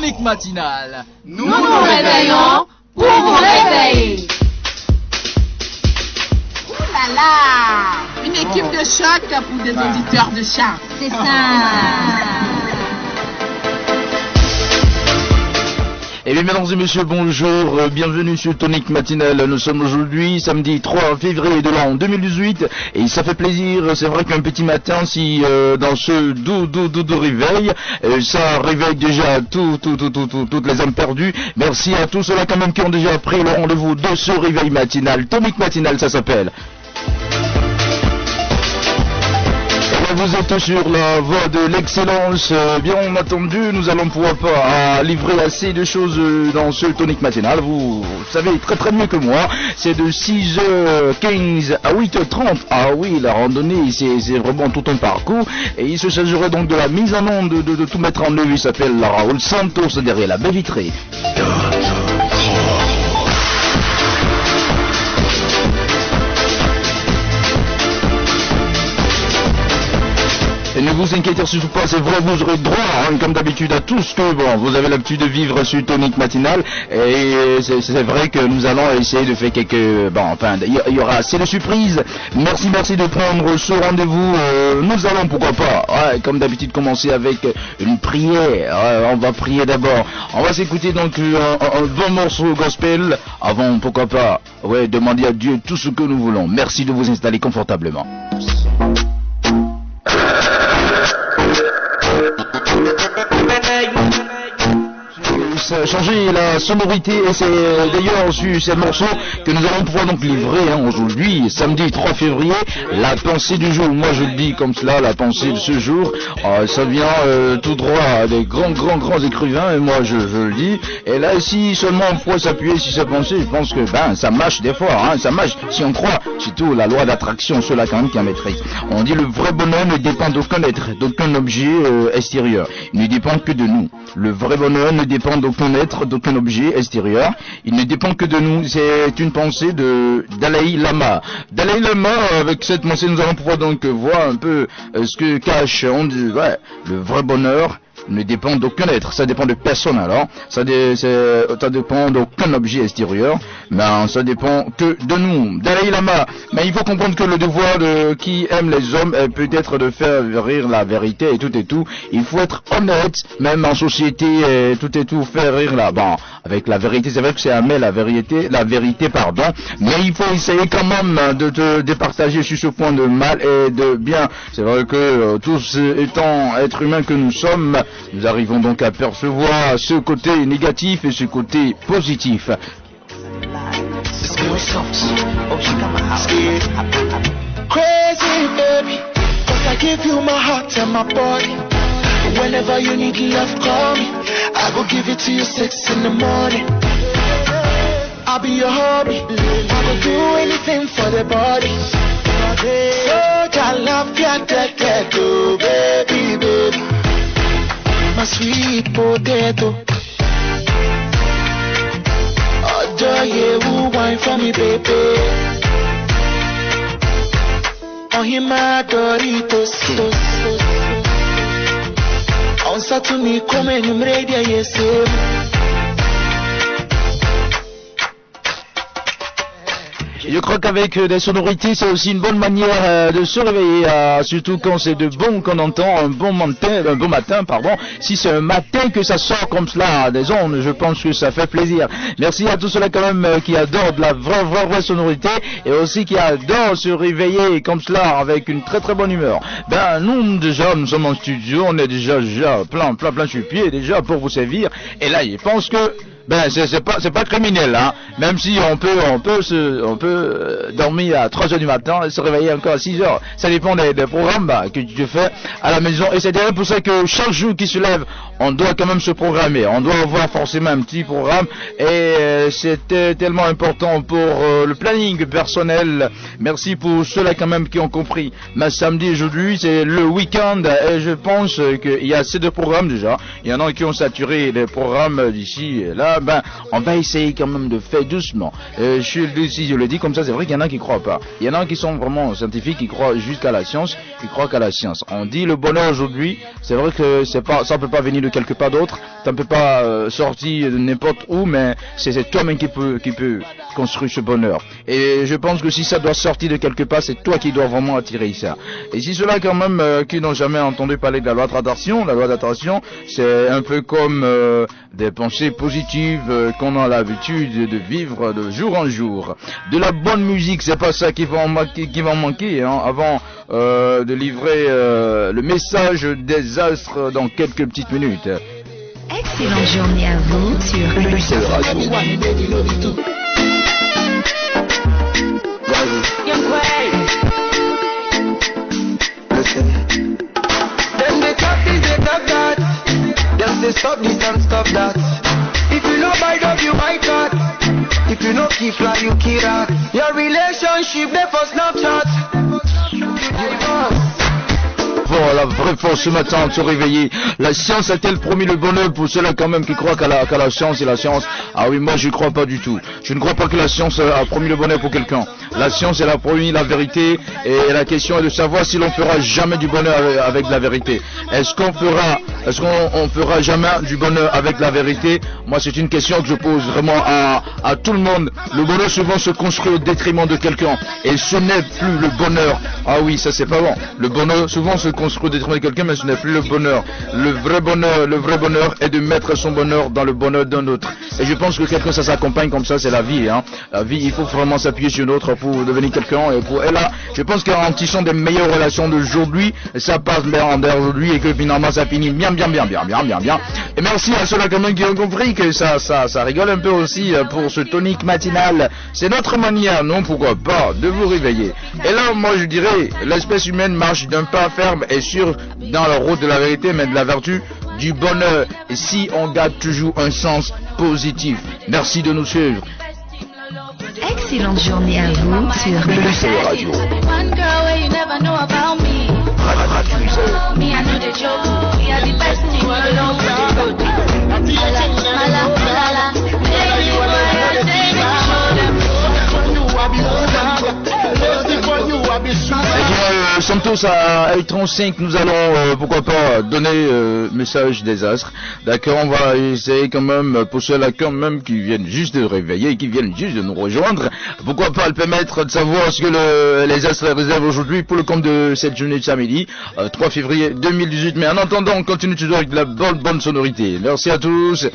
Tonic Matinal. Nous nous réveillons pour vous réveiller. Ouh là là, une équipe de choc pour des auditeurs de chant. C'est ça. Eh bien, mesdames et messieurs, bonjour, bienvenue sur Tonic Matinal. Nous sommes aujourd'hui samedi 3 février de l'an 2018 et ça fait plaisir, c'est vrai qu'un petit matin, si dans ce doux réveil, ça réveille déjà toutes les âmes perdues. Merci à tous ceux-là quand même qui ont déjà pris le rendez-vous de ce réveil matinal. Tonic Matinal, ça s'appelle. Vous êtes sur la voie de l'excellence, bien entendu, nous allons pouvoir pas livrer assez de choses dans ce Tonic Matinal, vous savez très mieux que moi, c'est de 6h15 à 8h30, ah oui, la randonnée, c'est vraiment tout un parcours, et il se s'agirait donc de la mise en onde, de tout mettre en œuvre, il s'appelle Raoul Santos derrière la baie vitrée. Et ne vous inquiétez surtout pas, c'est vrai, vous aurez droit, comme d'habitude, à tout ce que, vous avez l'habitude de vivre sur Tonic Matinal. Et c'est vrai que nous allons essayer de faire quelques, il y aura, c'est de surprise. Merci de prendre ce rendez-vous. Nous allons, pourquoi pas, comme d'habitude, commencer avec une prière. On va prier d'abord. On va s'écouter donc un bon morceau gospel avant, pourquoi pas, demander à Dieu tout ce que nous voulons. Merci de vous installer confortablement. Changer la sonorité et c'est d'ailleurs sur ces morceaux que nous allons pouvoir donc livrer aujourd'hui, samedi 3 février, la pensée du jour. Moi je le dis comme cela, la pensée de ce jour, ça vient tout droit des grands écrivains et moi je le dis. Et là si seulement on pourrait s'appuyer sur sa pensée, je pense que ça marche des fois, ça marche si on croit, surtout la loi d'attraction, ceux-là quand même qui en maîtrise. On dit le vrai bonheur ne dépend d'aucun être, d'aucun objet extérieur, il ne dépend que de nous. Le vrai bonheur ne dépend d'aucun être, d'aucun objet extérieur. Il ne dépend que de nous. C'est une pensée de Dalai Lama. Dalai Lama, avec cette pensée, nous allons pouvoir donc voir un peu ce que cache, on dit, le vrai bonheur ne dépend d'aucun être, ça dépend de personne alors, ça dépend d'aucun objet extérieur, mais ça dépend que de nous. Dalai Lama, mais il faut comprendre que le devoir de qui aime les hommes est peut-être de faire rire la vérité et tout, il faut être honnête, même en société, tout, faire rire là, avec la vérité, c'est vrai que c'est amer la vérité, mais il faut essayer quand même de te départager sur ce point de mal et de bien. C'est vrai que tous étant êtres humains que nous sommes, nous arrivons donc à percevoir ce côté négatif et ce côté positif. Crazy baby, 'cause I give you my heart and my body. Whenever you need love, call me. I go give it to you 6 in the morning. I'll be your hobby. I will do anything for the body. So I love you, baby. My sweet potato. Oh, joy, you wine for me, baby. Oh, he my Doritos. On Saturday, come and you ready, yes, Je crois qu'avec des sonorités, c'est aussi une bonne manière de se réveiller, surtout quand c'est de bon qu'on entend, un bon matin, si c'est un matin que ça sort comme cela des ondes, je pense que ça fait plaisir. Merci à tous ceux-là quand même qui adorent de la vraie sonorité et aussi qui adorent se réveiller comme cela avec une très bonne humeur. Nous sommes en studio, on est déjà plein sur pied déjà pour vous servir et là, je pense que c'est pas criminel, même si on peut dormir à 3h du matin et se réveiller encore à 6h. Ça dépend des programmes que tu fais à la maison. Et c'est d'ailleurs pour ça que chaque jour qui se lève, on doit quand même se programmer. On doit avoir forcément un petit programme. Et c'était tellement important pour le planning personnel. Merci pour ceux-là quand même qui ont compris. Mais samedi aujourd'hui, c'est le week-end. Et je pense qu'il y a assez de programmes déjà. Il y en a qui ont saturé les programmes d'ici et là. On va essayer quand même de faire doucement. Si je le dis comme ça, c'est vrai qu'il y en a qui croient pas. Il y en a qui sont vraiment scientifiques, qui croient jusqu'à la science, qui croient qu'à la science. On dit le bonheur aujourd'hui, c'est vrai que ça peut pas venir de quelque part d'autre. ça ne peut pas sortir de n'importe où, mais c'est toi-même qui peut construire ce bonheur. Et je pense que si ça doit sortir de quelque part, c'est toi qui dois vraiment attirer ça. Et si ceux-là quand même qui n'ont jamais entendu parler de la loi d'attraction, c'est un peu comme des pensées positives qu'on a l'habitude de vivre de jour en jour. De la bonne musique, c'est pas ça qui va en manquer, hein, avant de livrer le message des astres dans quelques petites minutes. Excellente journée à vous sur Pulsar Radio. Them they talk this, they talk that. Them say stop this and stop that. If you know by dog, you might cut. If you know keep fly, you keep that. Your relationship, they for Snapchat. Bon, la vraie force ce matin de se réveiller. La science a-t-elle promis le bonheur pour ceux-là quand même qui croient qu'à la science et la science? Ah oui, moi je crois pas du tout. Je ne crois pas que la science a promis le bonheur pour quelqu'un. La science elle a promis la vérité et la question est de savoir si l'on fera jamais du bonheur avec la vérité. Est-ce qu'on fera jamais du bonheur avec la vérité? Moi c'est une question que je pose vraiment à tout le monde. Le bonheur souvent se construit au détriment de quelqu'un et ce n'est plus le bonheur. Ah oui, ça c'est pas bon. Le bonheur souvent se construit au détriment de quelqu'un, mais ce n'est plus le bonheur. Le vrai bonheur est de mettre son bonheur dans le bonheur d'un autre. Et je pense que quelqu'un ça s'accompagne comme ça, c'est la vie, hein. La vie, il faut vraiment s'appuyer sur une autre pour devenir quelqu'un et là, je pense qu'en tissant des meilleures relations d'aujourd'hui, ça passe d'aujourd'hui et que finalement ça finit bien. Et merci à ceux-là quand même qui ont compris que ça rigole un peu aussi pour ce tonique matinal. C'est notre manière, non, pourquoi pas, de vous réveiller. Et là, moi je dirais, l'espèce humaine marche d'un pas ferme et sûr dans la route de la vérité, mais de la vertu, du bonheur, et si on garde toujours un sens positif. Merci de nous suivre. Excellente journée à vous sur Pulsar Radio. Santos à L35, nous allons pourquoi pas donner message des astres. D'accord, on va essayer quand même pour ceux-là quand même qui viennent juste de réveiller, qui viennent juste de nous rejoindre. Pourquoi pas le permettre de savoir ce que les astres réservent aujourd'hui pour le compte de cette journée de samedi, 3 février 2018. Mais en attendant, on continue toujours avec de la bonne sonorité. Merci à tous.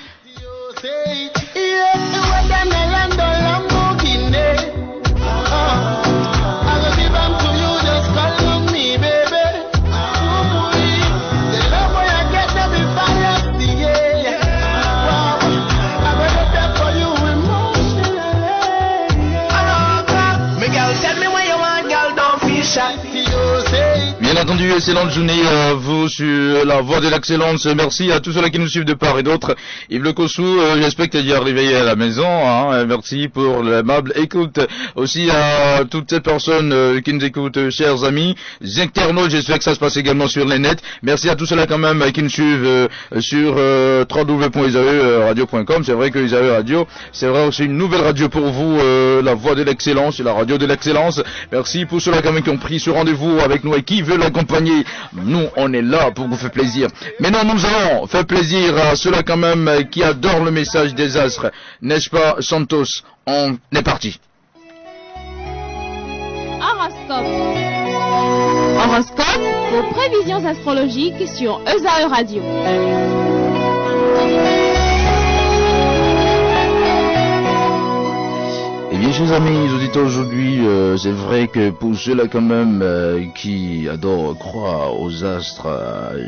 Bien entendu, excellente journée à vous sur la voie de l'excellence. Merci à tous ceux-là qui nous suivent de part et d'autre. Yves Le Cossou, j'espère que tu es déjà réveillé à la maison, hein. Merci pour l'aimable écoute. Aussi à toutes ces personnes qui nous écoutent, chers amis. Internautes, j'espère que ça se passe également sur les nets. Merci à tous ceux-là quand même qui nous suivent sur www.isaeradio.com. C'est vrai que Isae Radio, c'est vrai aussi une nouvelle radio pour vous, la voie de l'excellence, la radio de l'excellence. Merci pour ceux-là quand même qui ont pris ce rendez-vous avec nous et qui veulent l'accompagner. Nous, on est là pour vous faire plaisir. Maintenant, nous allons faire plaisir à ceux-là quand même qui adorent le message des astres. N'est-ce pas, Santos? On est parti. Horoscope, vos prévisions astrologiques sur Isae Radio. Eh bien, chers amis auditeurs, aujourd'hui, c'est vrai que pour ceux-là quand même qui adorent croire aux astres,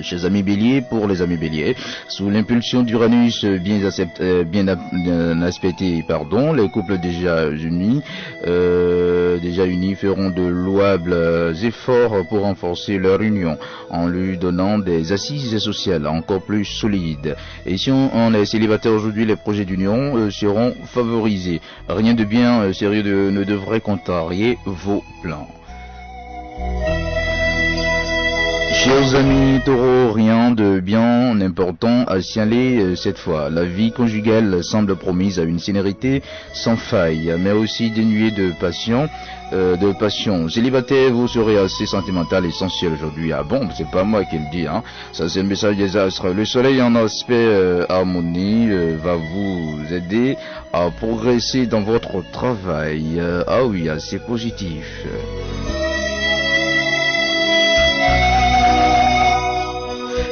chers amis béliers, pour les amis béliers, sous l'impulsion d'Uranus bien aspecté, les couples déjà unis feront de louables efforts pour renforcer leur union, en lui donnant des assises sociales encore plus solides. Et si on est célibataire aujourd'hui, les projets d'union seront favorisés. Rien de bien sérieux ne devrait contrarier vos plans. Chers amis taureaux, rien de bien important à signaler cette fois. La vie conjugale semble promise à une sénérité sans faille, mais aussi dénuée de passion. de passion. Célibataire, vous serez assez sentimental, essentiel aujourd'hui. Ah bon, c'est pas moi qui le dis, hein. Ça c'est le message des astres. Le soleil en aspect harmonie va vous aider à progresser dans votre travail. Ah oui, assez positif.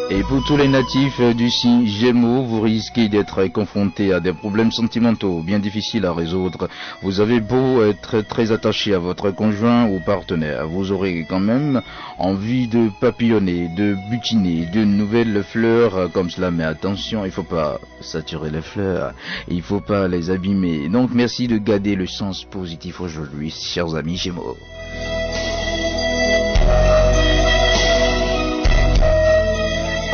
Et pour tous les natifs du signe Gémeaux, vous risquez d'être confrontés à des problèmes sentimentaux bien difficiles à résoudre. Vous avez beau être très attaché à votre conjoint ou partenaire, vous aurez quand même envie de papillonner, de butiner de nouvelles fleurs comme cela. Mais attention, il faut pas saturer les fleurs, il faut pas les abîmer. Donc merci de garder le sens positif aujourd'hui, chers amis Gémeaux.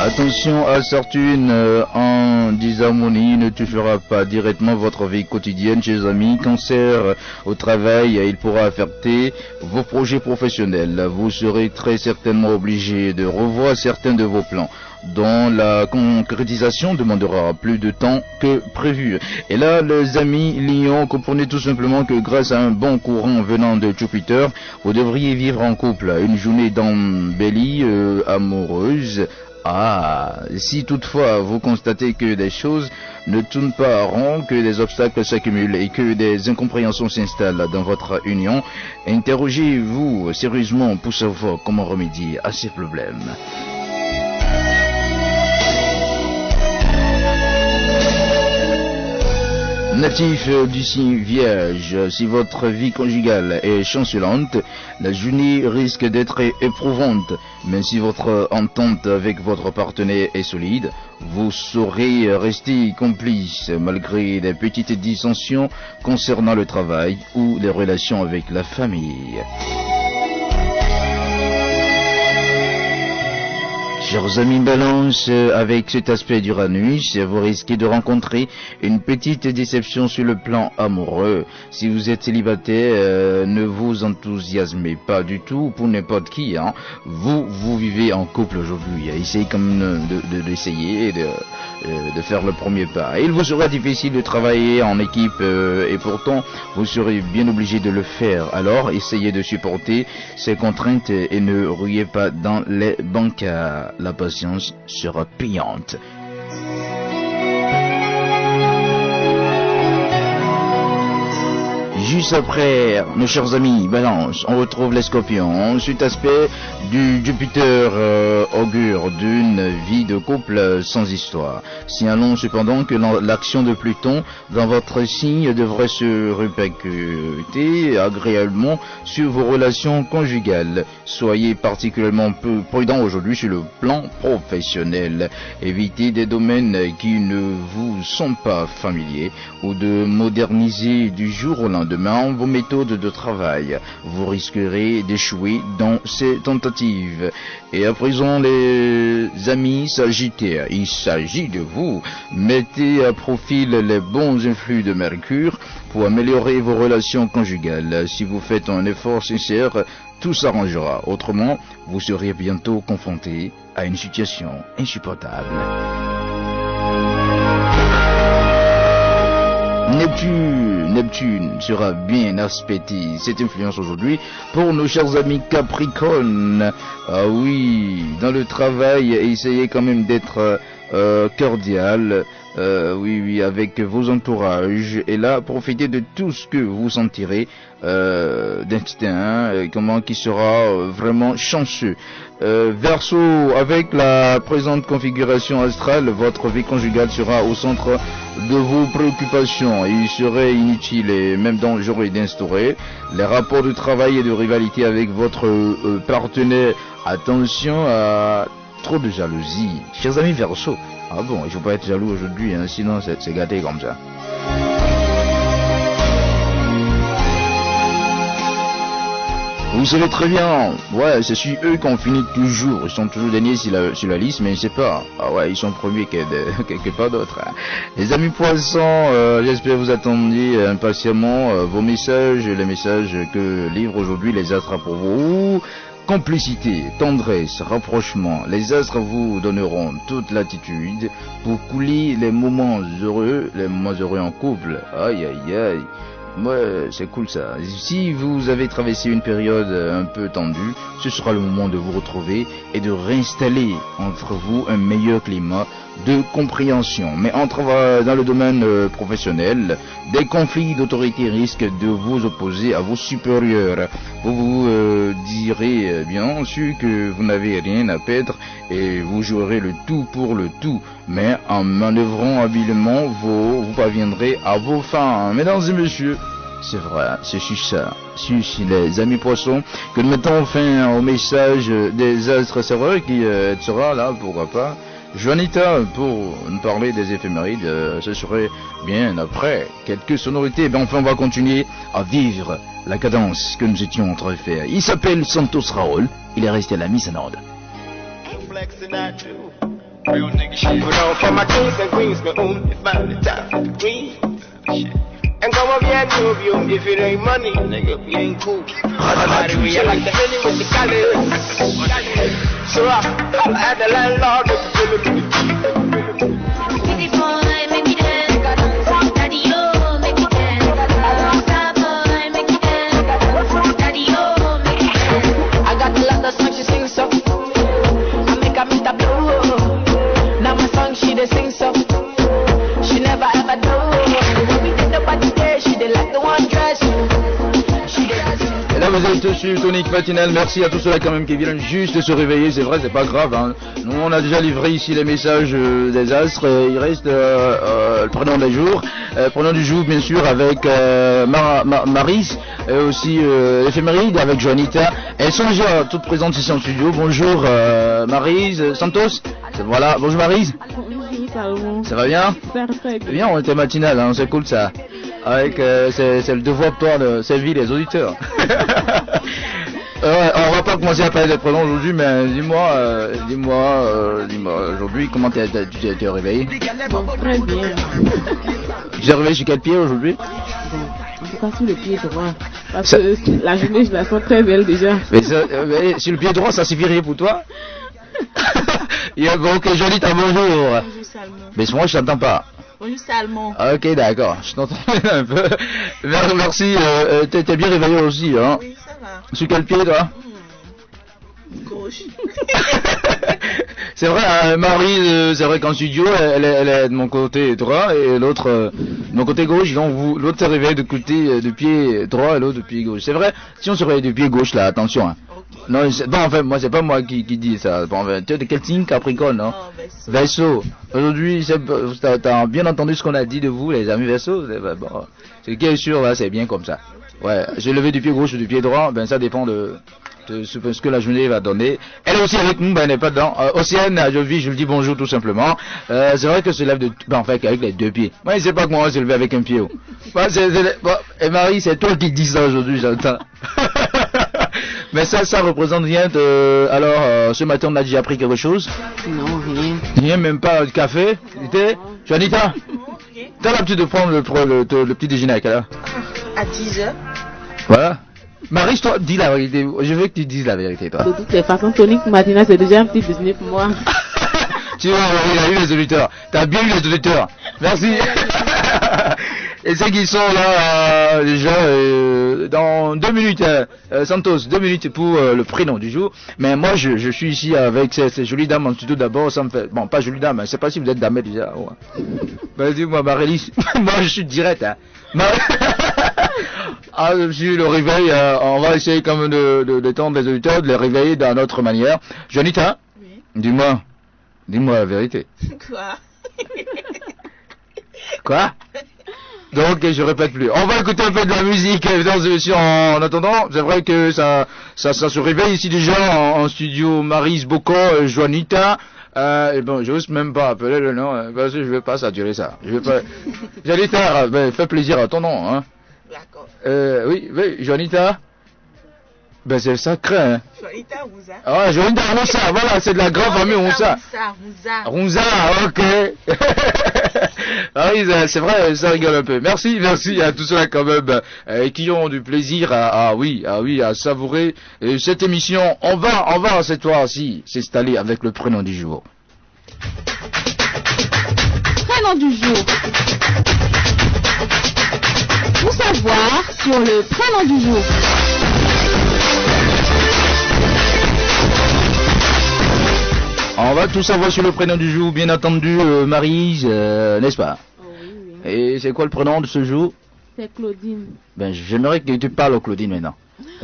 Attention à Saturne en disharmonie ne touchera pas directement votre vie quotidienne, chers amis. Cancer au travail, il pourra affecter vos projets professionnels. Vous serez très certainement obligé de revoir certains de vos plans, dont la concrétisation demandera plus de temps que prévu. Et là, les amis Lions, comprenez tout simplement que grâce à un bon courant venant de Jupiter, vous devriez vivre en couple une journée d'embellie amoureuse. Ah, si toutefois vous constatez que des choses ne tournent pas rond, que des obstacles s'accumulent et que des incompréhensions s'installent dans votre union, interrogez-vous sérieusement pour savoir comment remédier à ces problèmes. Natif du signe Vierge, si votre vie conjugale est chancelante, la journée risque d'être éprouvante. Mais si votre entente avec votre partenaire est solide, vous saurez rester complice malgré des petites dissensions concernant le travail ou les relations avec la famille. Chers amis Balance, avec cet aspect d'Uranus, vous risquez de rencontrer une petite déception sur le plan amoureux. Si vous êtes célibataire, ne vous enthousiasmez pas du tout pour n'importe qui, hein. Vous vivez en couple aujourd'hui. Essayez comme d'essayer de faire le premier pas. Il vous sera difficile de travailler en équipe et pourtant vous serez bien obligé de le faire. Alors essayez de supporter ces contraintes et ne ruez pas dans les bancards. La patience sera payante. Juste après, nos chers amis Balance, on retrouve les Scorpions. Cet aspect du Jupiter augure d'une vie de couple sans histoire. Signalons cependant que l'action de Pluton dans votre signe devrait se répercuter agréablement sur vos relations conjugales. Soyez particulièrement peu prudents aujourd'hui sur le plan professionnel. Évitez des domaines qui ne vous sont pas familiers ou de moderniser du jour au lendemain vos méthodes de travail. Vous risquerez d'échouer dans ces tentatives. Et à présent, les amis Sagittaires, il s'agit de vous. Mettez à profit les bons influx de Mercure pour améliorer vos relations conjugales. Si vous faites un effort sincère, tout s'arrangera. Autrement, vous serez bientôt confronté à une situation insupportable. Neptune sera bien aspecté cette influence aujourd'hui pour nos chers amis Capricorne. Ah oui, dans le travail, essayez quand même d'être cordial. Oui, avec vos entourages. Et là, profitez de tout ce que vous sentirez d'instinct, qui sera vraiment chanceux. Verseau, avec la présente configuration astrale, votre vie conjugale sera au centre de vos préoccupations. Il serait inutile et même dangereux d'instaurer les rapports de travail et de rivalité avec votre partenaire. Attention à trop de jalousie. Chers amis Verseau, ah bon, il faut pas être jaloux aujourd'hui, hein, sinon c'est gâté comme ça. Vous savez très bien, ouais, c'est sur eux qu'on finit toujours. Ils sont toujours derniers sur la liste, mais je sais pas. Ah ouais, ils sont premiers quelque part d'autre. Hein. Les amis poissons, j'espère vous attendiez impatiemment vos messages, les messages que livrent aujourd'hui les astres pour vous. Complicité, tendresse, rapprochement, les astres vous donneront toute l'attitude pour couler les moments heureux en couple. Aïe aïe aïe. Ouais, c'est cool ça. Si vous avez traversé une période un peu tendue, ce sera le moment de vous retrouver et de réinstaller entre vous un meilleur climat de compréhension. Mais dans le domaine professionnel, des conflits d'autorité risquent de vous opposer à vos supérieurs. Vous vous direz bien sûr que vous n'avez rien à perdre et vous jouerez le tout pour le tout. Mais en manœuvrant habilement, vous parviendrez à vos fins. Mesdames et messieurs, c'est vrai, c'est ça. Si les amis poissons, que nous mettons fin au message des astres. C'est vrai qu'il sera là, pourquoi pas. Juanita, pour nous parler des éphémérides, ce serait bien après quelques sonorités. Ben enfin, on va continuer à vivre la cadence que nous étions en train de faire. Il s'appelle Santos Raoul, il est resté à la mise en ordre. And come up here and move you. If it ain't money, nigga, we ain't cool. Somebody we like the money with the college. So I had the landlord with the Pretty boy, make me dance. Daddy, oh, make me dance. Star boy, make me dance. Daddy, oh, make me dance. I got a lot of songs she sings so. I make her Mr. Blue. Now my song she dey sing so. She never ever do. Et là vous êtes sur Tonic Matinal, merci à tous ceux-là quand même qui viennent juste de se réveiller, c'est vrai, c'est pas grave, hein. Nous on a déjà livré ici les messages des astres, il reste le prénom des jours, prénom du jour bien sûr avec Maris, et aussi l'éphéméride avec Juanita. Elles sont déjà toutes présentes ici en studio. Bonjour Maryse Santos, voilà, bonjour Maryse. Ça va bien? Très bien, on était matinal, hein, c'est cool ça. Avec c'est le devoir pour toi de servir les auditeurs. On va pas commencer à parler des prénoms aujourd'hui, mais dis-moi aujourd'hui comment tu t'es réveillé? Bon, très bien. Tu t'es réveillé sur quel pied aujourd'hui? Bon, en tout cas sur le pied droit. Parce que la journée je la sens très belle déjà. Mais sur le pied droit ça suffirait pour toi? Bon, ok, Jolie, t'as bonjour. Bonjour Salmon. Mais moi je t'entends pas. Bonjour Salmon. Ok, d'accord, je t'entends un peu. Merci, t'es bien réveillé aussi, hein? Oui, ça va. Sur quel pied, toi? Gauche. C'est vrai, Marie, c'est vrai qu'en studio, elle est de mon côté droit et l'autre de mon côté gauche. Donc l'autre s'est réveillé de côté de pied droit et l'autre de pied gauche. C'est vrai, si on se réveille de pied gauche, là, attention. Hein. Okay. Non, bon, en fait, moi, c'est pas moi qui dis ça. Bon, tu es de quel signe? Capricorne, non? Oh, Verseau. Aujourd'hui, t'as bien entendu ce qu'on a dit de vous, les amis Verseau? Bon, ce qui est sûr, là, c'est bien comme ça. Ouais, j'ai levé du pied gauche ou du pied droit, ben ça dépend de ce que la journée va donner. Elle est aussi avec nous, ben elle n'est pas dedans. Océane, je le dis bonjour tout simplement. C'est vrai que se lève en fait avec les deux pieds. Moi, c'est pas que moi se lever avec un pied. Et Marie, c'est toi qui dis ça aujourd'hui, j'entends. Mais ça représente rien de... Alors, ce matin, on a déjà appris quelque chose? Non, rien. Rien, même pas de café? Juanita? T'as l'habitude de prendre le petit déjeuner à quelle heure? À 10h. Voilà. Marie, toi, dis la vérité. Je veux que tu dises la vérité, toi. De toutes les façons, Tonic Matinal, c'est déjà un petit business pour moi. Tu vois, il a eu les auditeurs. T'as bien eu les auditeurs. Merci. Et ceux qui sont là, déjà, dans 2 minutes, Santos, 2 minutes pour le prénom du jour. Mais moi, je suis ici avec ces jolies dames en studio d'abord. Ça me fait, bon, pas jolie dame, je sais pas si vous êtes dame déjà. Ouais. Ben, dis-moi, Marélis, moi, je suis direct, hein. Ah, sur le réveil, on va essayer quand même de tendre les auditeurs, de les réveiller d'une autre manière. Juanita, oui. Dis-moi la vérité. Quoi? Quoi? Donc, je répète plus. On va écouter un peu de la musique, en attendant. C'est vrai que ça se réveille ici déjà en studio. Maryse Bocon, Juanita. Et bon, j'ose même pas appeler le nom, parce que je vais pas saturer ça. J'allais faire, fais plaisir à ton nom, hein. D'accord. Oui, Juanita. Ben, c'est sacré, hein. Juanita Rouza. Ah, Juanita Rouza, voilà, c'est de la grande famille Rouza. Rouza, ok. Ah oui, c'est vrai, ça rigole un peu. Merci à tous ceux-là quand même, qui ont du plaisir à savourer cette émission. On va cette fois-ci s'installer avec le prénom du jour. Prénom du jour. tout savoir sur le prénom du jour. On va tout savoir sur le prénom du jour, bien entendu, Maryse, n'est-ce pas? Oh, oui. Et c'est quoi le prénom de ce jour? C'est Claudine. Ben, j'aimerais que tu parles aux Claudine maintenant.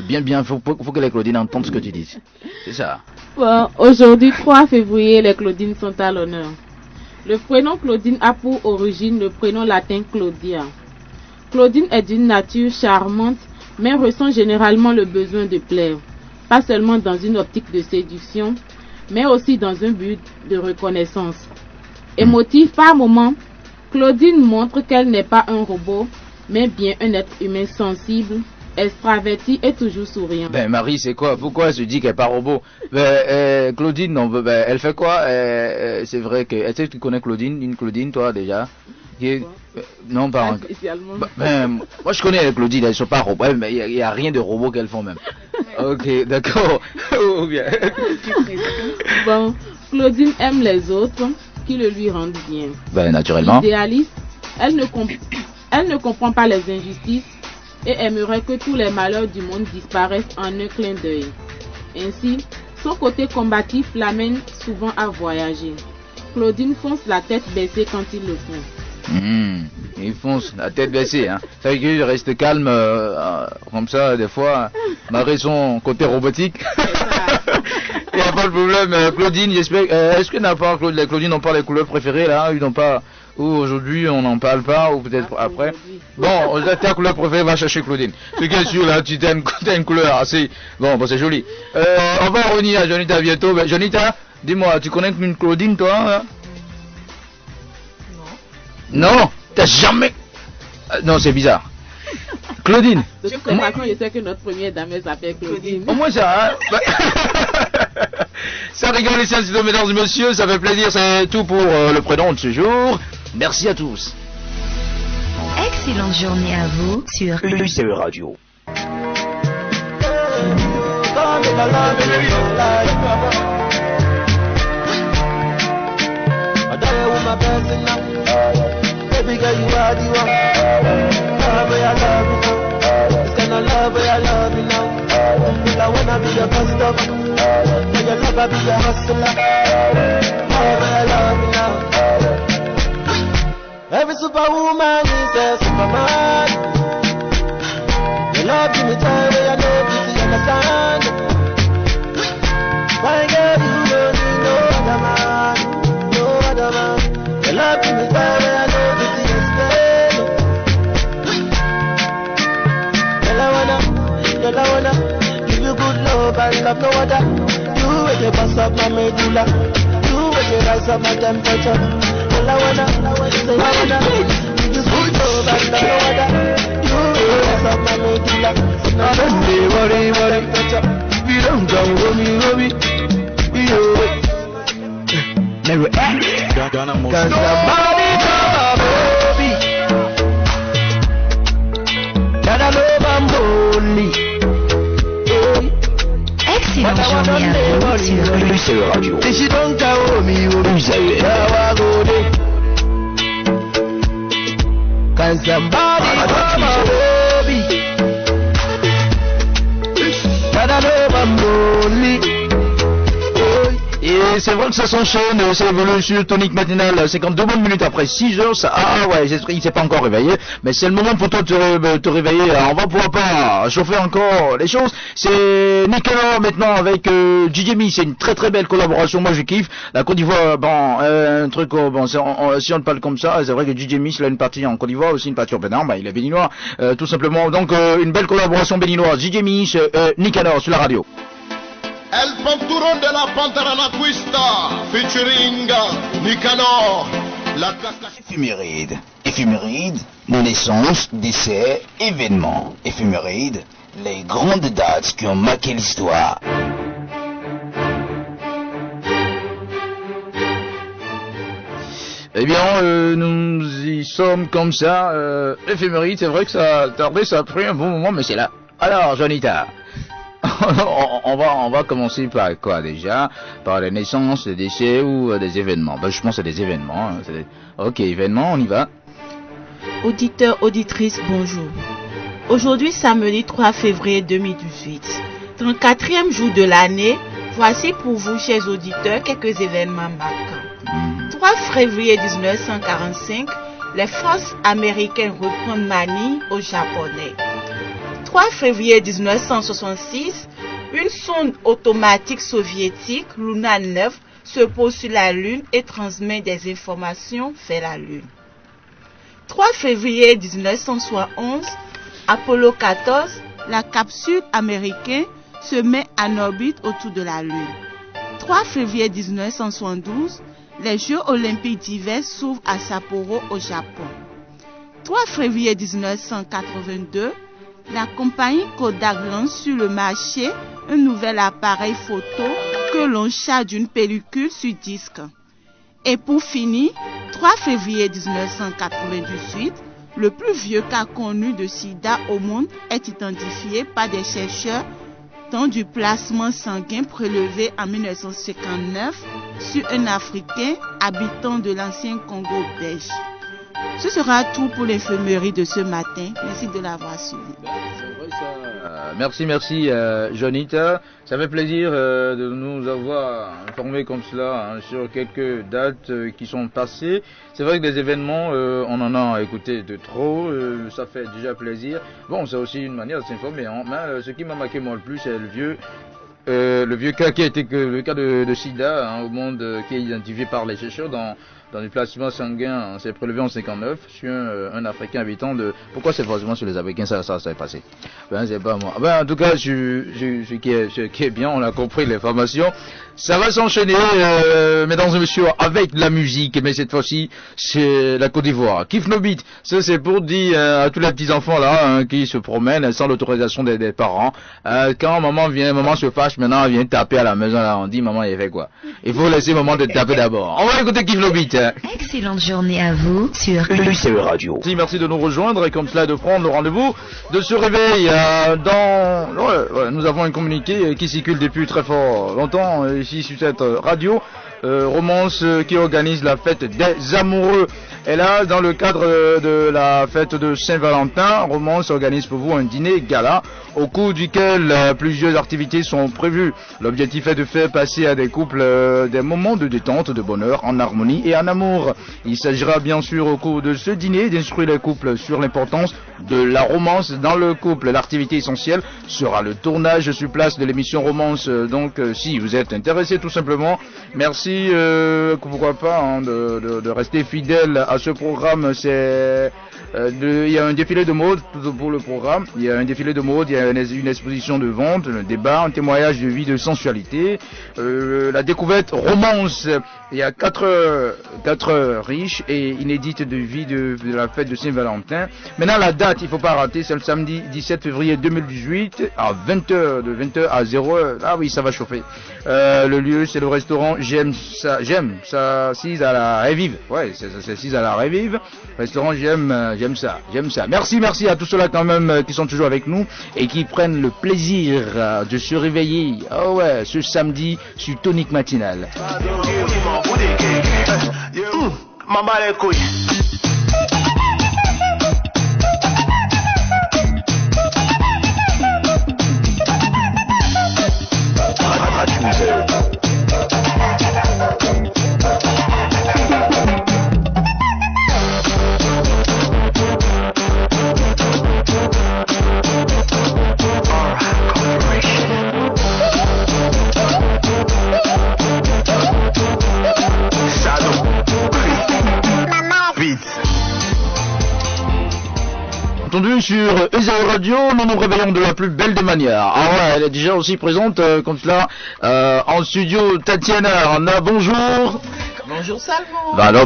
Bien, faut que les Claudine entendent ce que tu dis. C'est ça. Bon, aujourd'hui, 3 février, les Claudines sont à l'honneur. Le prénom Claudine a pour origine le prénom latin Claudia. Claudine est d'une nature charmante, mais ressent généralement le besoin de plaire, pas seulement dans une optique de séduction, mais aussi dans un but de reconnaissance. Émotive par moments, Claudine montre qu'elle n'est pas un robot, mais bien un être humain sensible, extraverti et toujours souriant. Ben Marie, c'est quoi? Pourquoi elle se dit qu'elle n'est pas robot? Claudine, non, elle fait quoi? C'est vrai que... Est-ce que tu connais Claudine? Une Claudine, toi, déjà? Non, pas spécialement. Moi, je connais les Claudine, elles ne sont pas robots, mais il n'y a rien de robot qu'elles font même. Ok, d'accord. Bien. Bon, Claudine aime les autres qui le lui rendent bien. Ben, naturellement. Idéaliste, elle ne comprend pas les injustices et aimerait que tous les malheurs du monde disparaissent en un clin d'œil. Ainsi, son côté combatif l'amène souvent à voyager. Claudine fonce la tête baissée quand il le faut. Il fonce la tête baissée, hein. Ça veut dire qu'il reste calme, comme ça, des fois, malgré son côté robotique. Il n'y a pas de problème. Claudine, j'espère. Est-ce que les Claudine n'ont pas les couleurs préférées là? Ils n'ont pas. Ou aujourd'hui on n'en parle pas, ou peut-être après. Bon, ta couleur préférée, va chercher Claudine. C'est bien sûr là, tu as une couleur assez. Bon, c'est joli. On va revenir à Jonita bientôt. Ben, Jonita, dis-moi, tu connais une Claudine toi hein? Non, t'as jamais. Non, c'est bizarre. Claudine. De toute façon, je sais que notre première dame s'appelle Claudine. Au moins ça, hein. Ça rigole les séances, mesdames et messieurs, ça fait plaisir, c'est tout pour le prénom de ce jour. Merci à tous. Excellente journée à vous sur UCE Radio. Baby girl, you are the one. Love where I love you now. This kind of love where I love you now. I wanna be your customer. For your love, I be your hustler. Love where I love you now. Every superwoman is a superman. Your love give me time where I know to understand. My girl, you don't need no other man, no other man. Your love give me time where I know. Girl, I wanna give you good love and love no other. You with the bust up my medulla. You with the rise up my temperature. Girl, I wanna say I wanna give you good love and love no other. You with the rise up my medulla. I don't need worry. You don't go roll me. Never act. Cause somebody know my baby. That I love I'm lonely. Excellente journée à vous sur UCE Radio. If she don't tell me, UCE. now I go there. Can somebody call my baby? That I know I'm lonely. Et c'est vrai que ça s'enchaîne, ça évolue sur Tonic Matinal, 52 bonnes minutes après 6 heures, ça, il s'est pas encore réveillé, mais c'est le moment pour toi de te réveiller, alors on va pouvoir pas chauffer encore les choses, c'est Nicolas maintenant avec JJMI, c'est une très très belle collaboration, moi je kiffe, la Côte d'Ivoire, bon, un truc, bon, si on parle comme ça, c'est vrai que JJMI, il a une partie en Côte d'Ivoire, aussi une partie au Bénin, bah, il est béninois, tout simplement, donc une belle collaboration béninoise, JJMI, Nicolas sur la radio. El Panturon de la Pantaranaquista, featuring Nicanor, la Éphéméride. Éphéméride, nos naissances, décès, événements. Éphéméride, les grandes dates qui ont marqué l'histoire. Eh bien, nous y sommes comme ça. Éphéméride, c'est vrai que ça a tardé, ça a pris un bon moment, mais c'est là. Alors, Jonita. on va commencer par quoi déjà? Par les naissances, les décès ou des événements? Ben, je pense à des événements. Hein. Ok, événements, on y va. Auditeurs, auditrices, bonjour. Aujourd'hui, samedi 3 février 2018, 34e jour de l'année, voici pour vous, chers auditeurs, quelques événements marquants. 3 février 1945, les forces américaines reprennent Manille aux Japonais. 3 février 1966, une sonde automatique soviétique, Luna 9, se pose sur la Lune et transmet des informations vers la Lune. 3 février 1971, Apollo 14, la capsule américaine se met en orbite autour de la Lune. 3 février 1972, les Jeux olympiques d'hiver s'ouvrent à Sapporo au Japon. 3 février 1982, la compagnie Kodak lance sur le marché un nouvel appareil photo que l'on charge d'une pellicule sur disque. Et pour finir, 3 février 1998, le plus vieux cas connu de sida au monde est identifié par des chercheurs dans du plasma sanguin prélevé en 1959 sur un Africain habitant de l'ancien Congo belge. Ce sera tout pour l'infirmerie de ce matin. Merci de l'avoir suivi. Merci, Jonita. Ça fait plaisir de nous avoir informés comme cela sur quelques dates qui sont passées. C'est vrai que des événements, on en a écouté de trop, ça fait déjà plaisir. Bon, c'est aussi une manière de s'informer. Mais ce qui m'a marqué moi le plus, c'est le vieux cas qui a été le cas de sida au monde, qui est identifié par les chercheurs dans du plasma sanguin. C'est prélevé en 59 sur un Africain habitant de... Pourquoi c'est forcément sur les Africains, ça est passé? Ben, c'est pas moi. Ben, en tout cas, ce qui est bien, on a compris l'information. Ça va s'enchaîner, mesdames et messieurs, avec la musique, mais cette fois-ci, c'est la Côte d'Ivoire. Kif No Beat, ça c'est pour dire à tous les petits enfants là qui se promènent sans l'autorisation des parents. Quand maman se fâche, maintenant elle vient taper à la maison, là, on dit maman il fait quoi? Il faut laisser maman te taper d'abord. On va écouter Kif No Beat. Excellente journée à vous sur UCE Radio. Merci de nous rejoindre et comme cela de prendre le rendez-vous de ce réveil nous avons un communiqué qui circule depuis très fort longtemps ici sur cette radio. Romance qui organise la fête des amoureux. Et là, dans le cadre de la fête de Saint-Valentin, Romance organise pour vous un dîner gala au cours duquel plusieurs activités sont prévues. L'objectif est de faire passer à des couples des moments de détente, de bonheur, en harmonie et en amour. Il s'agira bien sûr au cours de ce dîner d'instruire les couples sur l'importance de la romance dans le couple. L'activité essentielle sera le tournage sur place de l'émission Romance. Donc si vous êtes intéressé tout simplement, merci pourquoi pas de rester fidèle à ce programme. Il y a un défilé de mode pour le programme, il y a un défilé de mode, il y a une exposition de vente, un débat, un témoignage de vie, de sensualité, la découverte Romance. Il y a 4 heures riches et inédites de vie de la fête de Saint-Valentin. Maintenant la date, il faut pas rater, c'est le samedi 17 février 2018 à 20h, de 20h à 0h. Ah oui, ça va chauffer. Le lieu, c'est le restaurant J'aime ça 6 à la Révive. Ouais, c'est 6 à la Révive. Restaurant J'aime ça. Merci à tous ceux-là quand même qui sont toujours avec nous et qui prennent le plaisir de se réveiller. Ah ouais, ce samedi sur Tonique Matinale. Entendu sur UCE Radio, nous nous réveillons de la plus belle des manières. Ah ouais, elle est déjà aussi présente comme cela en studio. Tatiana, bonjour. Bonjour Salvo. Bah alors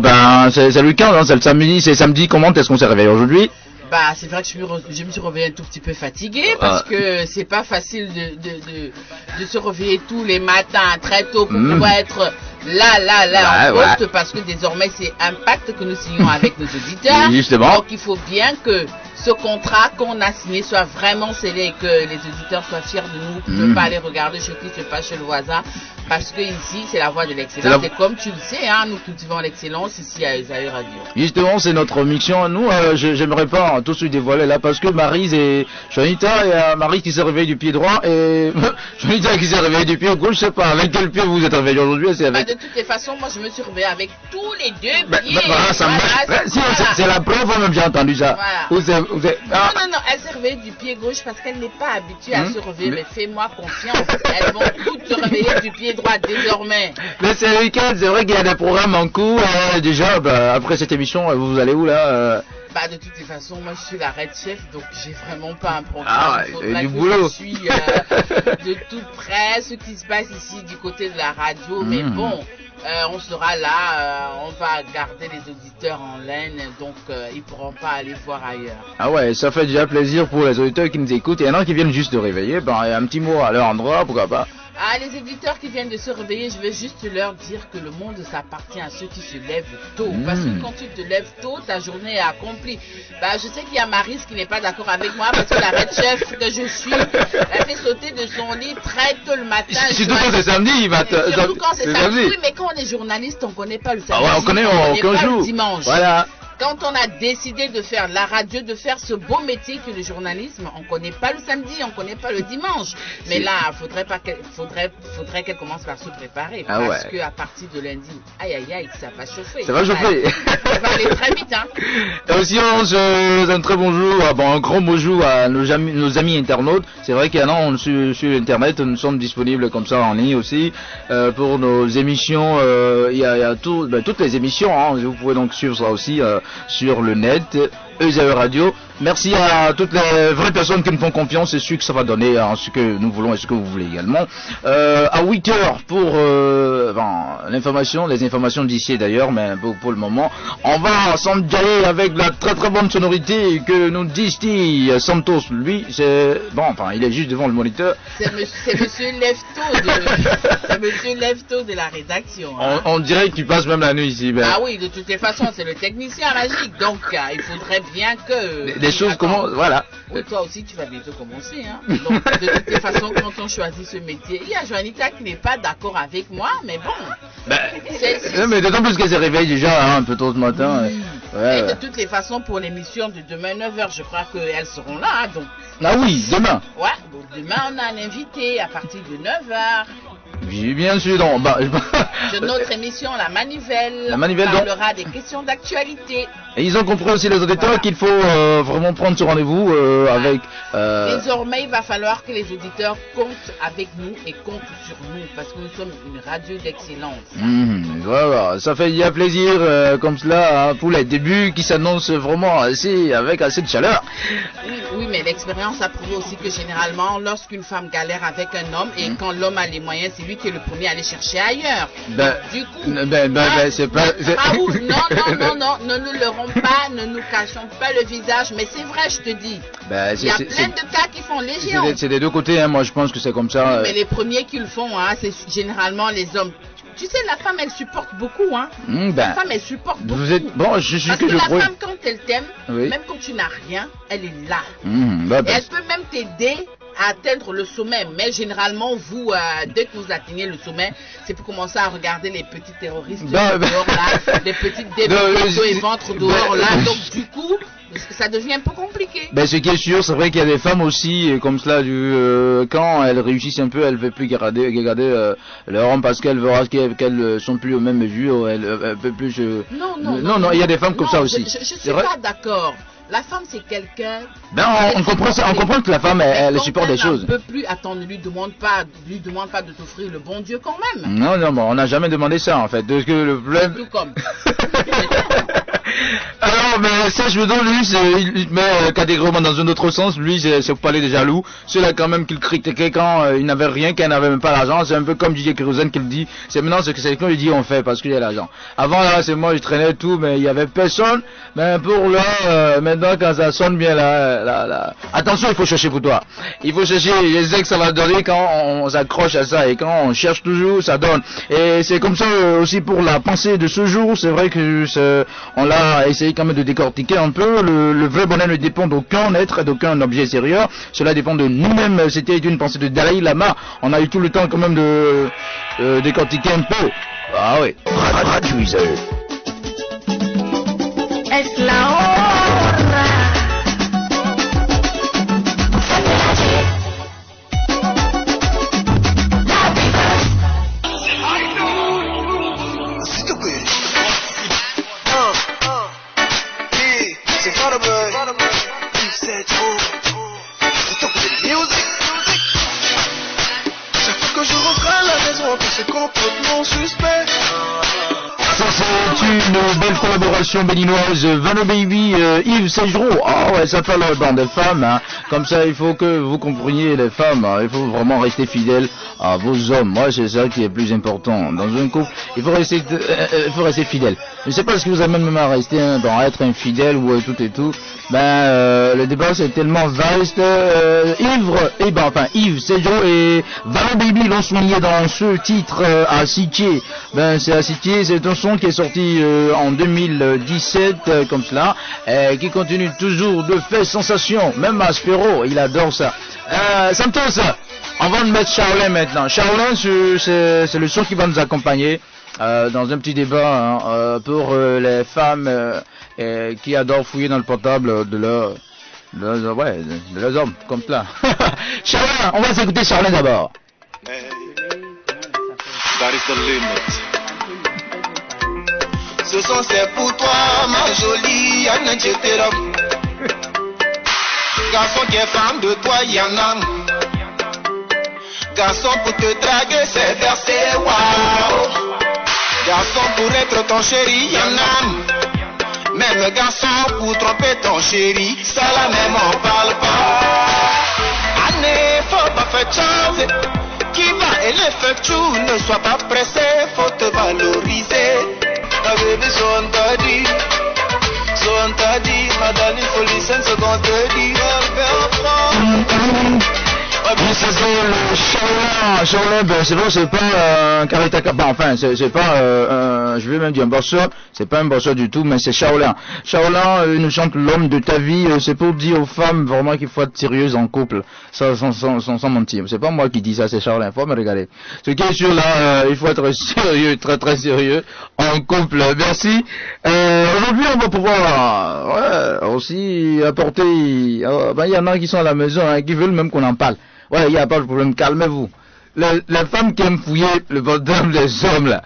c'est le week-end, c'est le samedi, comment est-ce qu'on s'est réveillé aujourd'hui? Bah c'est vrai que je me suis réveillé un tout petit peu fatigué parce que c'est pas facile de se réveiller tous les matins très tôt pour pouvoir être là en poste parce que désormais c'est Impact que nous signons avec nos auditeurs. Justement. Donc il faut bien que ce contrat qu'on a signé soit vraiment scellé et que les auditeurs soient fiers de nous, qu'on ne peut pas aller regarder ce qui se passe chez le voisin, parce que ici c'est la voie de l'excellence. Et comme tu le sais, hein, nous cultivons l'excellence ici à Esaü Radio. Justement, c'est notre mission. Nous, j'aimerais pas tout de suite dévoiler là, parce que Maryse et Jonita, il y a Marie qui s'est réveillée du pied droit et Jonita qui s'est réveillée du pied gauche. Je sais pas avec quel pied vous êtes réveillé aujourd'hui. C'est avec... de toutes les façons, moi je me suis réveillée avec tous les deux pieds. C'est la preuve, on a bien entendu ça. Voilà. Non, elle s'est réveillée du pied gauche parce qu'elle n'est pas habituée à se réveiller. Mais fais-moi confiance, elles vont toutes se réveiller du pied droit désormais. Mais c'est le week-end, c'est vrai qu'il y a des programmes en cours. Déjà, après cette émission, vous allez où là de toutes les façons, moi je suis la Red Chef, donc j'ai vraiment pas un programme. Du boulot. Je suis de tout près ce qui se passe ici du côté de la radio, mais bon. On sera là, on va garder les auditeurs en laine, donc ils pourront pas aller voir ailleurs. Ah ouais, ça fait déjà plaisir pour les auditeurs qui nous écoutent. Il y en a qui viennent juste de réveiller, un petit mot à leur endroit, pourquoi pas. Ah, les éditeurs qui viennent de se réveiller, je vais juste leur dire que le monde, ça appartient à ceux qui se lèvent tôt. Parce que quand tu te lèves tôt, ta journée est accomplie. Je sais qu'il y a Maryse qui n'est pas d'accord avec moi parce que la Red Chef que je suis, elle fait sauter de son lit très tôt le matin. Surtout quand c'est samedi, surtout quand c'est samedi. Oui, mais quand on est journaliste, on connaît pas le samedi. Ah ouais, on connaît le dimanche. Voilà. Quand on a décidé de faire la radio, de faire ce beau métier que le journalisme, on connaît pas le samedi, on connaît pas le dimanche. Mais là, faudrait qu'elle commence par se préparer. Parce que à partir de lundi, aïe, ça va chauffer. Ça va chauffer. Ça va aller très vite, hein. Et aussi, un très bonjour, un grand bonjour à nos amis internautes. C'est vrai qu'il y en a sur Internet, nous sommes disponibles comme ça en ligne aussi, pour nos émissions. Il y a toutes les émissions, hein. Vous pouvez donc suivre ça aussi, sur le net, Esaü Radio. Merci à toutes les vraies personnes qui nous font confiance et ce que ça va donner à ce que nous voulons et ce que vous voulez également. À 8h pour les informations d'ici d'ailleurs, mais pour le moment, on va s'enjailler avec la très très bonne sonorité que nous dit Santos. Lui, il est juste devant le moniteur. C'est monsieur Lefto de la rédaction. Hein. On dirait qu'il passe même la nuit ici. Ah oui, de toutes les façons, c'est le technicien magique, donc il faudrait bien que... Des choses commencent, voilà. Oui, toi aussi, tu vas bientôt commencer. Hein. Donc, de toutes les façons, quand on choisit ce métier, il y a Joanita qui n'est pas d'accord avec moi, mais bon. Mais d'autant plus qu'elle s'est réveillée déjà un peu tôt ce matin. Oui. Et de toutes les façons, pour l'émission de demain 9h, je crois qu'elles seront là. Hein, donc. Ah oui, demain. Ouais, donc demain, on a un invité à partir de 9h. Oui, bien sûr. De notre émission, La Manivelle. On parlera des questions d'actualité. Et ils ont compris aussi, les auditeurs, qu'il faut vraiment prendre ce rendez-vous avec... Désormais, il va falloir que les auditeurs comptent avec nous et comptent sur nous, parce que nous sommes une radio d'excellence. Voilà, ça fait bien plaisir comme cela, hein, pour les débuts qui s'annoncent vraiment avec assez de chaleur. Oui, mais l'expérience a prouvé aussi que généralement, lorsqu'une femme galère avec un homme, et quand l'homme a les moyens, c'est lui qui est le premier à aller chercher ailleurs. Du coup, c'est pas... Non, ne nous leurrons pas, ne nous cachons pas le visage, mais c'est vrai, je te dis. Il y a plein de cas qui font légion. C'est des deux côtés, hein, moi je pense que c'est comme ça. Mais les premiers qui le font, hein, c'est généralement les hommes. Tu sais, la femme, elle supporte beaucoup, hein. La femme, elle supporte beaucoup. Parce que la femme, quand elle t'aime, même quand tu n'as rien, elle est là. Et elle peut même t'aider à atteindre le sommet. Mais généralement, vous, dès que vous atteignez le sommet, c'est pour commencer à regarder les petits terroristes dehors là, les petites débuts et ventre dehors là. Donc du coup, ça devient un peu compliqué. Ce qui est sûr, c'est vrai qu'il y a des femmes aussi comme cela, quand elles réussissent un peu, elles ne veulent plus garder leur homme parce qu'elles verront qu'elles sont plus aux mêmes vues, elles peuvent plus... Non, il y a des femmes comme ça aussi. Je suis pas d'accord. La femme, c'est quelqu'un... on comprend que la femme, elle supporte des choses. On ne peut plus attendre, ne lui demande pas de t'offrir le bon Dieu quand même. Non, on n'a jamais demandé ça en fait. Parce que le problème... Tout comme... Alors, mais ça, je me donne, lui, il met catégoriquement dans un autre sens. Lui, c'est pour parler des jaloux. Ceux-là, quand même, qu'il critiquait quand il n'avait rien, qu'il n'avait même pas l'argent. C'est un peu comme DJ Kérosène qui le dit. C'est maintenant ce que c'est quand il dit on fait parce qu'il y a l'argent. Avant, là, c'est moi, je traînais tout, mais il y avait personne. Mais pour là, maintenant, quand ça sonne bien, là. Attention, il faut chercher pour toi. Il faut chercher les ex, ça va donner quand on s'accroche à ça. Et quand on cherche toujours, ça donne. Et c'est comme ça aussi pour la pensée de ce jour. C'est vrai que on l'a va essayer quand même de décortiquer un peu. Le vrai bonheur ne dépend d'aucun être, d'aucun objet extérieur. Cela dépend de nous-mêmes. C'était une pensée de Dalai Lama. On a eu tout le temps quand même de décortiquer un peu. Ah oui. Traduiseur. Es la hora. C'est une belle collaboration béninoise, Vano Baby, Yves Sejour. Ah ouais, ça fait la bande des femmes, hein. Comme ça, il faut que vous compreniez les femmes, hein. Il faut vraiment rester fidèle à vos hommes. Moi, c'est ça qui est plus important. Dans un couple, il faut rester fidèle. Je ne sais pas ce que vous amène même à rester, hein, dans être infidèle ou tout et tout. Le débat c'est tellement vaste. Yves Sejour et Vano Baby l'ont souligné dans ce titre à Sitié. C'est à Sitié, c'est un son qui est sorti en 2017 comme cela, qui continue toujours de faire sensation. Même Aspero, il adore ça. Santos, on va mettre Charlin maintenant. Charlin, c'est le son qui va nous accompagner dans un petit débat, hein, pour les femmes qui adorent fouiller dans le portable de leurs hommes, comme cela. Charlin, on va s'écouter Charlin d'abord. That is the limit. Ce son c'est pour toi, ma jolie Anna Jeterop. Garçon qui est femme de toi, y'en a. Garçon pour te draguer, c'est versé, waouh. Garçon pour être ton chéri, y'en a. Même garçon pour tromper ton chéri, ça la même on parle pas. Année, faut pas faire chance. Qui va et l'effectue, ne sois pas pressé, faut te valoriser. La baby son t'a dit, madame il faut laisser une seconde te dire. C'est le Charlin, c'est vrai, c'est pas un Karitaka, c'est pas je vais même dire un bosseur, c'est pas un bosseur du tout, mais c'est Charlin. Charlin, il nous chante l'homme de ta vie, c'est pour dire aux femmes vraiment qu'il faut être sérieuse en couple, ça sans mentir. C'est pas moi qui dis ça, c'est Charlin, faut me regarder. Ce qui est sûr là, il faut être sérieux, très très sérieux en couple. Merci. Aujourd'hui on va pouvoir aussi apporter, il y en a qui sont à la maison, hein, qui veulent même qu'on en parle. Ouais, il n'y a pas de problème, calmez-vous. La femme qui aime fouiller le portable des hommes, là,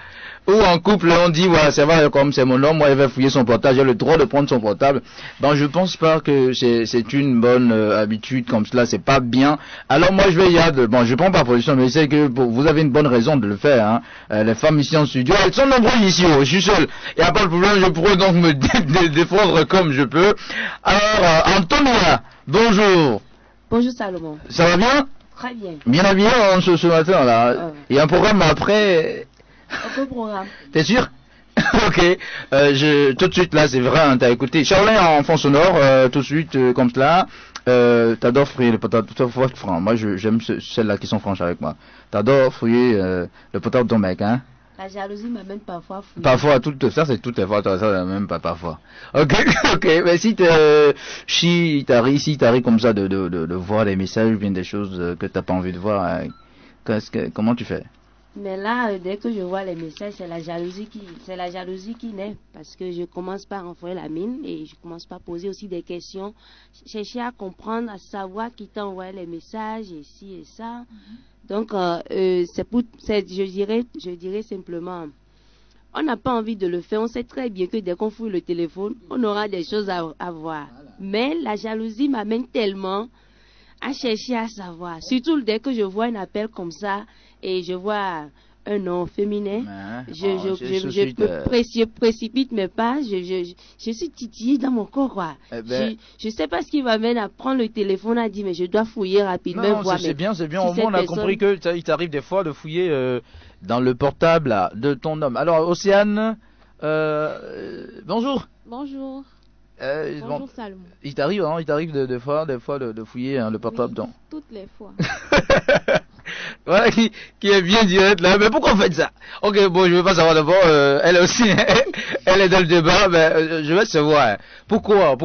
ou en couple, on dit, ouais, ça va, comme c'est mon homme, moi, il va fouiller son portable, j'ai le droit de prendre son portable. Je pense pas que c'est une bonne habitude comme cela, c'est pas bien. Alors moi, je prends pas position, mais c'est que vous avez une bonne raison de le faire, hein. Les femmes ici en studio, elles sont nombreuses ici, je suis seul. Il n'y a pas de problème, je pourrais donc me défendre comme je peux. Alors, Antonia, bonjour. Bonjour Salomon. Ça va bien? Très bien. Bien habillé ce matin là. Il y a un programme après. Aucun programme. T'es sûr? Ok. Tout de suite là, c'est vrai, hein, t'as écouté. Charlin en fond sonore, tout de suite comme cela. T'adores fouiller le portable. Tout à fait franc. Moi, j'aime celles-là qui sont franches avec moi. T'adores fouiller le portable de ton mec, hein? La jalousie m'amène parfois à fouiller. Parfois, ça c'est toutes les fois, ça même pas parfois. Ok, mais si t'arrives comme ça de voir des messages ou bien des choses que t'as pas envie de voir, hein, comment tu fais? Mais là, dès que je vois les messages, c'est la jalousie qui naît, parce que je commence par envoyer la mine et je commence par poser aussi des questions, chercher à comprendre, à savoir qui t'a envoyé les messages et ci et ça. Donc, je dirais simplement, on n'a pas envie de le faire. On sait très bien que dès qu'on fouille le téléphone, on aura des choses à voir. Mais la jalousie m'amène tellement à chercher à savoir. Surtout dès que je vois un appel comme ça et je vois un nom féminin, je précipite mes pas, je suis titillée dans mon corps, quoi. Je sais pas ce qui m'amène à prendre le téléphone, à dire mais je dois fouiller rapidement. Non, c'est bien, au moins on a compris que il t'arrive des fois de fouiller dans le portable là, de ton homme. Alors Océane, bonjour. Bonjour. Bonjour Salomon. Il t'arrive des fois de fouiller le portable, toutes les fois. voilà, qui est bien direct là. Mais pourquoi vous faites ça? Ok, bon, je veux pas savoir d'abord. Elle aussi, elle est dans le débat. Mais je veux savoir pourquoi.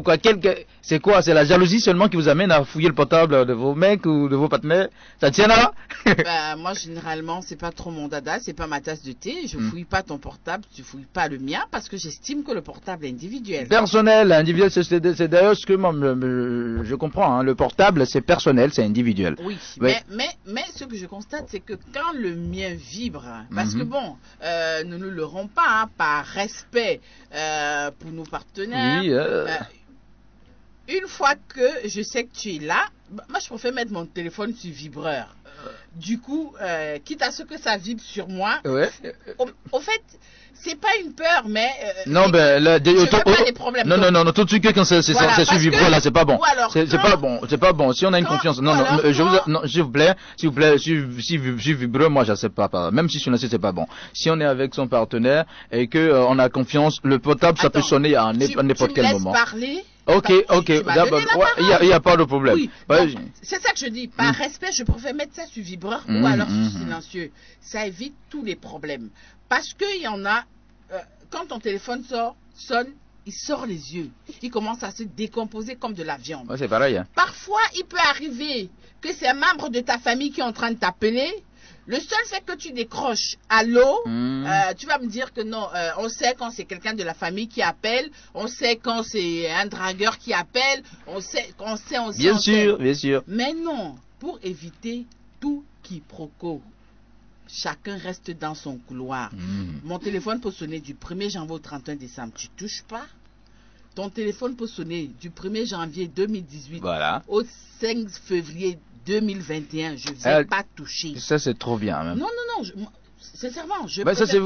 C'est quoi? C'est la jalousie seulement qui vous amène à fouiller le portable de vos mecs ou de vos partenaires? Ça tient là? Moi, généralement, c'est pas trop mon dada, c'est pas ma tasse de thé. Je fouille pas ton portable, tu fouilles pas le mien, parce que j'estime que le portable est individuel. Personnel, individuel, c'est d'ailleurs ce que moi, je comprends. Hein. Le portable, c'est personnel, c'est individuel. Oui, mais ce que je constate, c'est que quand le mien vibre, parce que bon, nous ne le leurrons pas, hein, par respect pour nos partenaires. Oui, une fois que je sais que tu es là, moi je préfère mettre mon téléphone sur vibreur. Du coup, quitte à ce que ça vibre sur moi, au fait, c'est pas une peur, mais non, ben là, pas des problèmes. Non, tout de suite que c'est sur vibreur là, c'est pas bon. C'est pas bon. Si on a une confiance, s'il vous plaît, si vibreur, moi j'accepte pas. Même si je suis lancé, c'est pas bon. Si on est avec son partenaire et que on a confiance, le portable ça peut sonner à n'importe quel moment. Parler. Ok, il y a pas de problème. Oui, c'est ça que je dis. Par respect, je préfère mettre ça sur vibreur ou alors sur silencieux. Ça évite tous les problèmes. Parce qu'il y en a, quand ton téléphone sonne, il sort les yeux. Il commence à se décomposer comme de la viande. Ouais, c'est pareil. Hein. Parfois, il peut arriver que c'est un membre de ta famille qui est en train de t'appeler. Le seul fait que tu décroches allô, tu vas me dire que non, on sait quand c'est quelqu'un de la famille qui appelle, on sait quand c'est un dragueur qui appelle, on sait. Bien sûr. Mais non, pour éviter tout quiproquo, chacun reste dans son couloir. Mon téléphone peut sonner du 1er janvier au 31 décembre, tu touches pas. Ton téléphone peut sonner du 1er janvier 2018 au 5 février 2021, je ne vais pas toucher. Ça, c'est trop bien. Même. Non, sincèrement,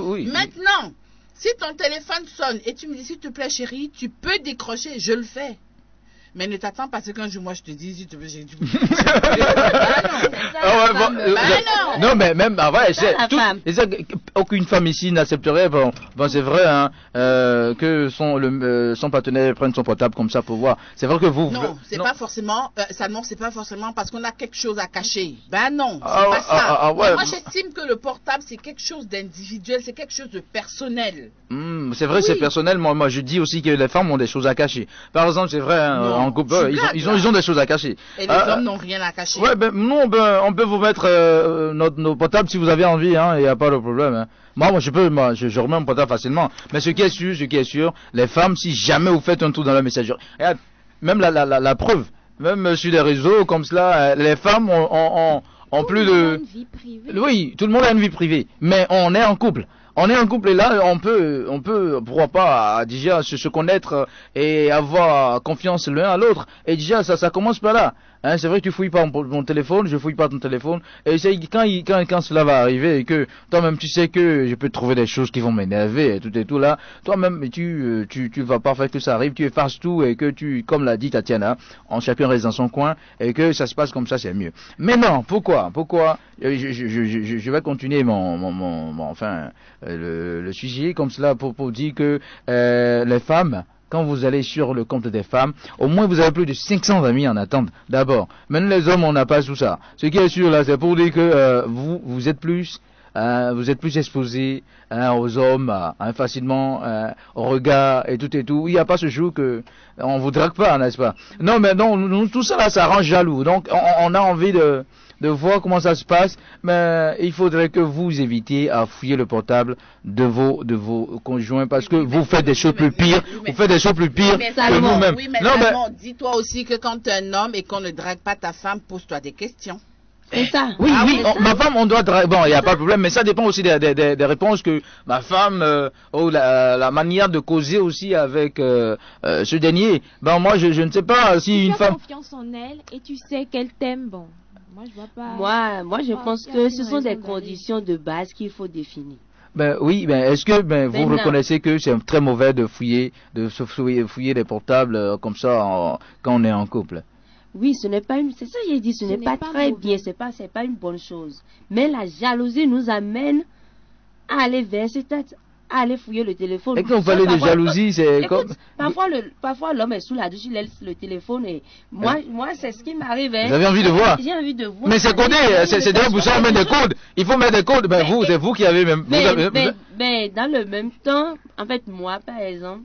oui. Maintenant, si ton téléphone sonne et tu me dis, s'il te plaît, chérie, tu peux décrocher, je le fais. Mais ne t'attends pas à ce qu'un jour, moi, je te dise, s'il te plaît, j'ai dit... Non, mais même, aucune femme ici n'accepterait, c'est vrai, hein, que son partenaire prenne son portable comme ça pour voir. C'est vrai que vous... Non, c'est pas forcément, c'est pas forcément parce qu'on a quelque chose à cacher. Non, c'est pas ça. Moi, j'estime que le portable, c'est quelque chose d'individuel, c'est quelque chose de personnel. C'est vrai, c'est personnel. Moi, je dis aussi que les femmes ont des choses à cacher. Par exemple, c'est vrai, hein, en couple, ils ont des choses à cacher. Et les hommes n'ont rien à cacher. Ouais, on peut vous mettre nos portables si vous avez envie, hein, il n'y a pas de problème. Hein. Moi, je remets mon portable facilement. Mais ce qui est sûr, les femmes, si jamais vous faites un tour dans la messagerie, regarde, même la preuve, même sur les réseaux comme cela, les femmes ont plus de... Vie privée. Oui, tout le monde a une vie privée, mais on est en couple. On est en couple et là, on peut, pourquoi pas, déjà se connaître et avoir confiance l'un à l'autre. Et déjà, ça commence par là. Hein, c'est vrai que tu fouilles pas mon téléphone, je fouille pas ton téléphone. Et c'est quand cela va arriver et que toi-même tu sais que je peux trouver des choses qui vont m'énerver et tout là, toi-même tu vas pas faire que ça arrive, tu effaces tout et que comme l'a dit Tatiana, chacun reste dans son coin et que ça se passe comme ça, c'est mieux. Mais non, pourquoi je vais continuer le sujet comme cela pour dire que les femmes, quand vous allez sur le compte des femmes, au moins vous avez plus de 500 amis en attente. D'abord, même les hommes, on n'a pas tout ça. Ce qui est sûr là, c'est pour dire que vous êtes plus exposés aux hommes, facilement au regard et tout. Il n'y a pas ce jour que on vous drague pas, n'est-ce pas? Non, mais non, tout ça là, ça rend jaloux. Donc on a envie de voir comment ça se passe, mais il faudrait que vous évitiez à fouiller le portable de vos conjoints parce que vous faites des choses plus pires. Vous faites des choses plus pires que nous-mêmes. Oui, mais dis-toi aussi que quand tu es un homme et qu'on ne drague pas ta femme, pose-toi des questions. C'est ça. Oui, ma femme, on doit draguer. Bon, il n'y a pas de problème, mais ça dépend aussi des réponses que ma femme, la manière de causer aussi avec ce dernier. Moi, je ne sais pas si une femme. Tu as confiance en elle et tu sais qu'elle t'aime, bon. Moi, je vois pas. Moi, je pense que ce sont des conditions de base qu'il faut définir. Est-ce que vous reconnaissez que c'est très mauvais de fouiller les portables comme ça quand on est en couple? Oui, c'est ça j'ai dit, ce n'est pas très bien, c'est pas une bonne chose. Mais la jalousie nous amène à aller vers à aller fouiller le téléphone. Et quand vous parlez de jalousie, c'est comme... Parfois l'homme est sous la douche, il laisse le téléphone et moi c'est ce qui m'arrive. Vous avez envie de voir? J'ai envie de voir. Mais c'est codé, c'est d'ailleurs pour ça on met des codes. Il faut mettre des codes. Ben c'est vous qui avez même... Mais dans le même temps, en fait, moi, par exemple,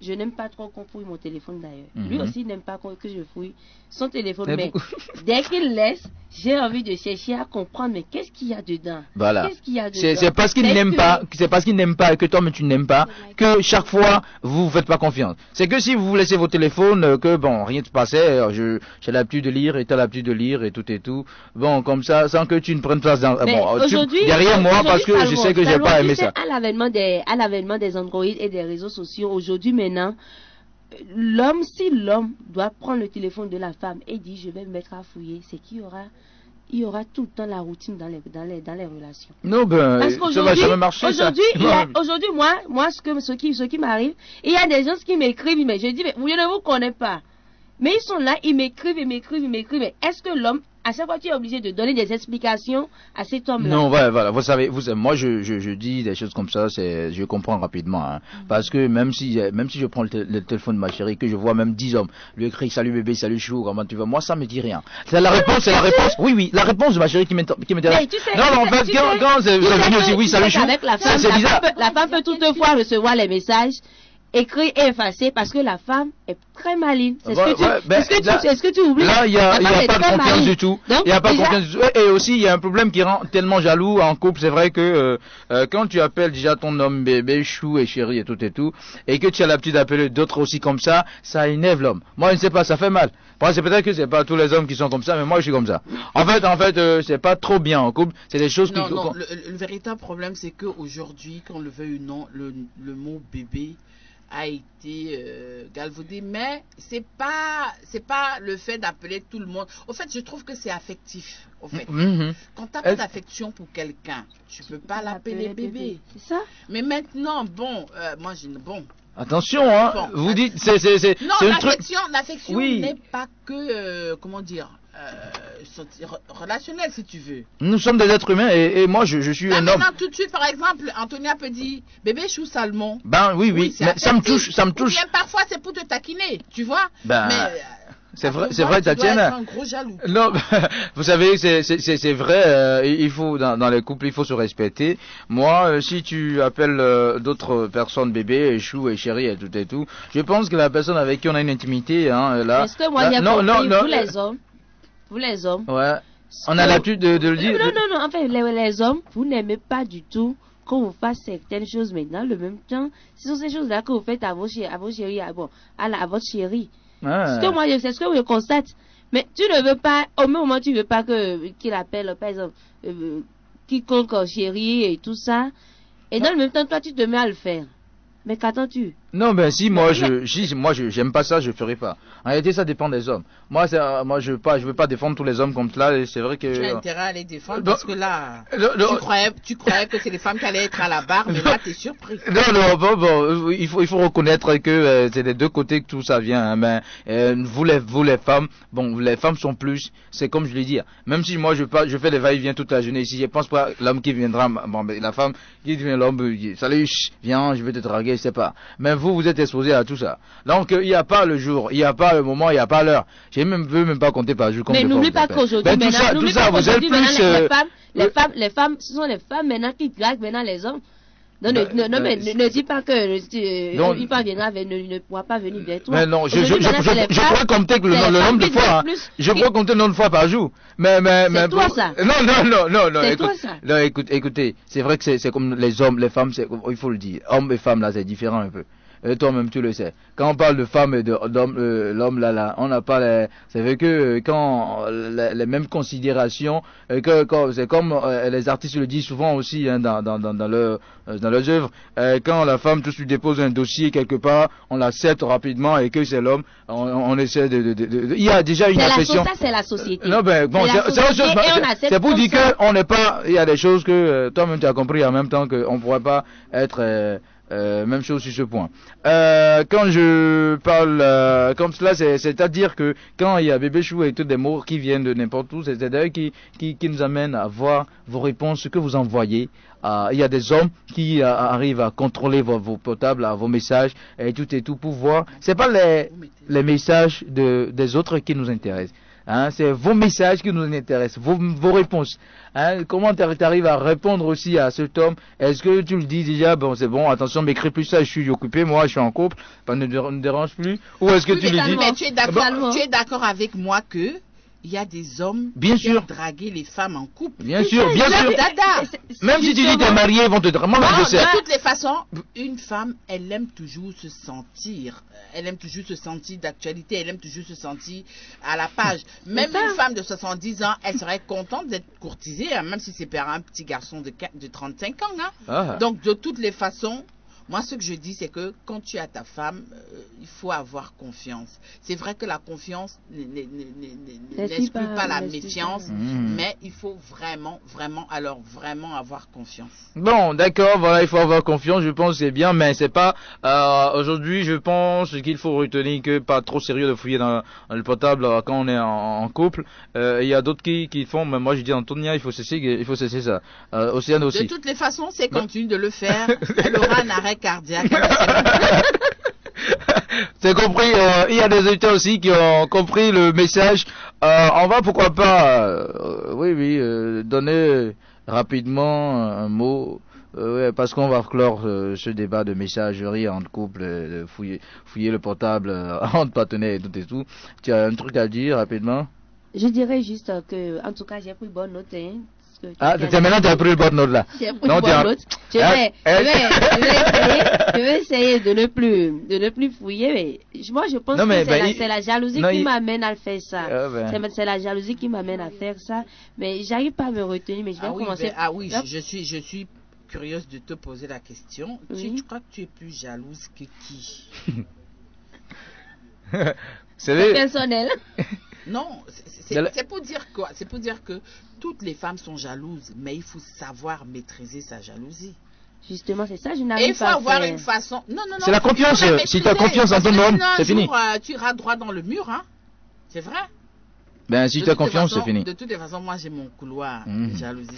je n'aime pas trop qu'on fouille mon téléphone d'ailleurs. Lui aussi n'aime pas que je fouille son téléphone. Mais dès qu'il laisse, j'ai envie de chercher à comprendre, mais qu'est-ce qu'il y a dedans? Voilà. Qu'est-ce qu'il y a dedans? C'est parce qu'il n'aime pas, c'est parce qu'il n'aime pas et que toi mais tu n'aimes pas, que chaque fois vous ne faites pas confiance. C'est que si vous laissez vos téléphones, que bon, rien ne se passait, j'ai l'habitude de lire et tu as l'habitude de lire et tout. Bon, comme ça, sans que tu ne prennes place dans, derrière moi parce que je sais que j'ai pas aimé ça. À l'avènement des Android et des réseaux sociaux, aujourd'hui maintenant, si l'homme doit prendre le téléphone de la femme et dit je vais me mettre à fouiller, c'est qu'il y aura tout le temps la routine dans les relations. Non, ça va jamais marcher. Aujourd'hui, moi, ce qui m'arrive, il y a des gens qui m'écrivent, mais je dis, mais vous ne vous connaissez pas. Mais ils sont là, ils m'écrivent. Mais est-ce que l'homme, à chaque fois, tu es obligé de donner des explications à cet homme-là? Non, voilà. Vous savez, moi, je dis des choses comme ça, je comprends rapidement, hein. Parce que même si je prends le téléphone de ma chérie, que je vois même 10 hommes lui écrire salut bébé, salut chou, comment tu vas? Moi, ça me dit rien. C'est la réponse. Oui, la réponse de ma chérie qui m'intéresse. Non, en fait, quand c'est venu aussi, oui, salut chou, c'est bizarre. La femme peut toutefois recevoir les messages écrit et effacé parce que la femme est très maligne. C'est ce que tu oublies. Là, il n'y a pas de confiance du tout. Il n'y a pas de confiance du tout. Et aussi, il y a un problème qui rend tellement jaloux en couple. C'est vrai que quand tu appelles déjà ton homme bébé, chou et chéri et tout, et que tu as l'habitude d'appeler d'autres aussi comme ça énerve l'homme. Moi, je ne sais pas, ça fait mal. Moi, c'est peut-être que c'est pas tous les hommes qui sont comme ça, mais moi, je suis comme ça. En fait, c'est pas trop bien en couple. C'est des choses Non, le véritable problème, c'est qu'aujourd'hui, qu'on le veuille ou non, le mot bébé a été galvaudé, mais c'est pas le fait d'appeler tout le monde. Au fait, je trouve que c'est affectif. Au fait, quand tu as pas d'affection pour quelqu'un, tu peux pas l'appeler bébé. C'est ça. Mais maintenant, attention, hein. Bon, vous dites, non, l'affection n'est pas que comment dire. Relationnel, si tu veux. Nous sommes des êtres humains et moi je suis un homme. Maintenant, tout de suite, par exemple, Antonia peut dire bébé chou Salmon. Oui, mais ça me touche. Bien, parfois c'est pour te taquiner, tu vois. Mais c'est vrai, Tatiana. Un gros jaloux. Non, vous savez, c'est vrai. Il faut dans les couples, il faut se respecter. Moi, si tu appelles d'autres personnes bébé, chou et chéri et tout, je pense que la personne avec qui on a une intimité, hein, là. Est-ce que moi, vous les hommes, ouais, on a l'habitude de le dire. Non, en fait, les hommes, vous n'aimez pas du tout qu'on vous fasse certaines choses, mais dans le même temps, ce sont ces choses-là que vous faites à vos chéris, à votre chérie. C'est ce que je constate. Mais tu ne veux pas, au même moment, tu ne veux pas qu'il appelle, par exemple, quiconque chérie et tout ça, et dans le même temps, toi, tu te mets à le faire. Mais qu'attends-tu? Non, si moi j'aime pas ça, je ferai pas. En réalité, ça dépend des hommes. Moi je veux pas défendre tous les hommes comme cela, et c'est vrai que tu as intérêt à les défendre parce que là tu croyais que c'est les femmes qui allaient être à la barre, mais là t'es surpris. Non, il faut reconnaître que c'est des deux côtés que tout ça vient, hein, mais vous les femmes, les femmes sont plus, c'est comme je l'ai dit, même si moi je fais des va-et-vient toute la journée ici, je pense pas l'homme qui viendra, la femme qui devient l'homme, salut, viens, je vais te draguer, je sais pas. Mais vous êtes exposé à tout ça. Donc il n'y a pas le jour, il n'y a pas le moment, il n'y a pas l'heure. Je ne veux même pas compter par jour. Mais n'oublie pas qu'aujourd'hui, tout ça, vous êtes plus. Les femmes, ce sont les femmes maintenant qui draguent maintenant les hommes. Non, ne dis pas que il parviendra, ne pourra pas venir vers toi. Mais non, je pourrais compter le nombre de fois. Je pourrais compter le nombre de fois par jour. Mais c'est toi ça. Non. C'est toi ça. Non, écoutez, c'est vrai que c'est comme les hommes, les femmes, il faut le dire. Hommes et femmes là, c'est différent un peu. Toi-même tu le sais. Quand on parle de femme et d'homme, l'homme là, on n'a pas c'est vrai que quand les mêmes considérations, c'est comme les artistes le disent souvent aussi, hein, dans leurs œuvres, quand la femme tout de suite dépose un dossier quelque part, on l'accepte rapidement et que c'est l'homme, on essaie il y a déjà une affection. Ça c'est la société. Non c'est pour dire que on n'est pas, il y a des choses que toi-même tu as compris en même temps qu'on pourrait pas être Même chose sur ce point. Quand je parle comme cela, c'est-à-dire que quand il y a Bébé Chou et tous des mots qui viennent de n'importe où, c'est-à-dire qui nous amènent à voir vos réponses, ce que vous envoyez. Il y a des hommes qui arrivent à contrôler vos portables, vos messages et tout pour voir. C'est pas les messages des autres qui nous intéressent. Hein, c'est vos messages qui nous intéressent, vos réponses. Hein, comment tu arrives à répondre aussi à cet homme? Est-ce que tu le dis déjà, bon c'est bon, attention, m'écris plus ça, je suis occupé, moi je suis en couple, ne me dérange plus? Ou est-ce que tu lui dis? Mais tu es d'accord avec moi que il y a des hommes qui ont dragué les femmes en couple. Bien sûr. Même si tu dis t'es marié, ils vont te draguer. De toutes les façons, une femme, elle aime toujours se sentir. Elle aime toujours se sentir d'actualité. Elle aime toujours se sentir à la page. Même une femme de 70 ans, elle serait contente d'être courtisée, hein, même si c'est par un petit garçon de 35 ans. Hein. Donc, de toutes les façons, moi, ce que je dis, c'est que quand tu as ta femme, il faut avoir confiance. C'est vrai que la confiance n'exclut pas la méfiance, mais il faut vraiment avoir confiance. Bon, d'accord, voilà, il faut avoir confiance, je pense que c'est bien, mais c'est pas, aujourd'hui, je pense qu'il faut retenir que pas trop sérieux de fouiller dans le portable quand on est en couple. Il y a d'autres qui font, mais moi je dis Antonia, il faut cesser ça. Océane aussi. De toutes les façons, c'est continue de le faire, elle aura un arrêt cardiaque. C'est compris, il y a des auditeurs aussi qui ont compris le message. On va pourquoi pas donner rapidement un mot, parce qu'on va clore ce débat de messagerie entre couple, fouiller le portable entre partenaires et tout. Tu as un truc à dire rapidement? Je dirais juste que, en tout cas, j'ai pris bonne note. Maintenant tu as pris le bonne note là. J'ai pris bonne note. Je vais essayer de ne plus fouiller, mais moi je pense que c'est la jalousie qui m'amène à faire ça. C'est la jalousie qui m'amène à faire ça, mais j'arrive pas à me retenir, mais je vais commencer. Je suis curieuse de te poser la question. Tu crois que tu es plus jalouse que qui? C'est personnel. Non, c'est pour dire quoi? C'est pour dire que toutes les femmes sont jalouses, mais il faut savoir maîtriser sa jalousie. Justement, c'est ça, je n'arrive pas à faire. Il faut avoir une façon... Non. C'est la confiance. Si tu as confiance en ton homme, c'est fini. Tu iras droit dans le mur, hein. C'est vrai. Ben, si tu as confiance, c'est fini. De toutes les façons, moi, j'ai mon couloir de jalousie.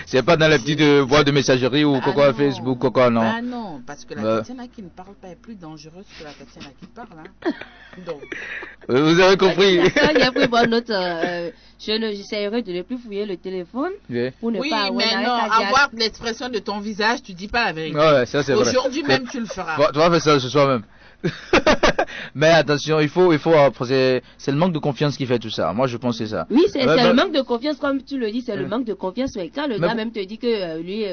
C'est pas dans les petites voies de messagerie ou quoi, Facebook, quoi, non. Ah non, parce que la Tatiana qui ne parle pas est plus dangereuse que la Tatiana qui parle, hein. Donc... Vous avez compris. J'ai pris bonne note. J'essaierai de ne plus fouiller le téléphone pour ne pas avoir mais non, avoir l'expression de ton visage, tu dis pas la vérité. Ouais, ça c'est vrai. Aujourd'hui même, tu le feras. Tu vas faire ça ce soir même. Mais attention, c'est le manque de confiance qui fait tout ça. Moi, je pense que c'est ça. Oui, c'est le manque de confiance, comme tu le dis, c'est le manque de confiance. Mais quand le gars même te dit que lui,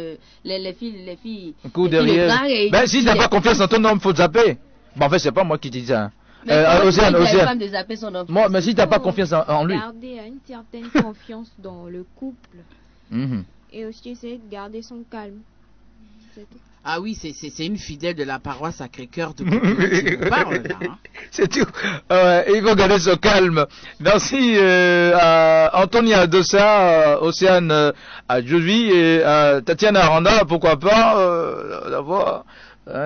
les filles, coup derrière. Ben, si t'as pas confiance en ton homme, faut te zapper. Bon, en fait, c'est pas moi qui te dis ça. Océane. Moi, mais si t'as pas confiance en lui. Garder une certaine confiance dans le couple. Et aussi essayer de garder son calme. C'est tout. Ah oui, c'est une fidèle de la paroisse Sacré-Cœur de qui parle là. Hein. C'est tout. Il faut garder son calme. Merci à Antonia Dossa, Océane Adjovi et à Tatiana Aranda, pourquoi pas d'avoir...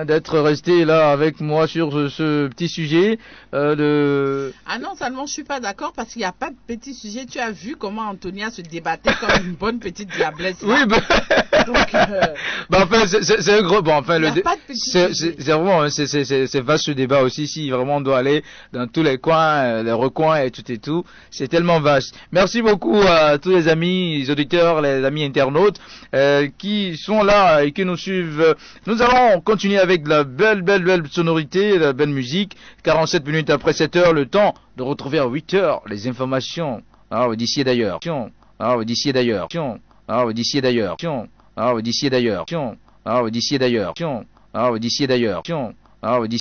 d'être resté là avec moi sur ce petit sujet Ah non, seulement je suis pas d'accord parce qu'il n'y a pas de petit sujet. Tu as vu comment Antonia se débattait comme une bonne petite diablesse. Oui, donc enfin c'est un gros c'est vraiment c'est vaste ce débat aussi. Si vraiment on doit aller dans tous les coins, les recoins et tout, c'est tellement vaste. Merci beaucoup à tous les amis, les auditeurs, les amis internautes qui sont là et qui nous suivent. Nous allons continuer avec de la belle sonorité, de la belle musique. 47 minutes après 7 heures, le temps de retrouver à 8 heures les informations. D'ici et d'ailleurs. D'ici et d'ailleurs. D'ici et d'ailleurs. D'ici et d'ailleurs. D'ici et d'ailleurs. D'ici et d'ailleurs.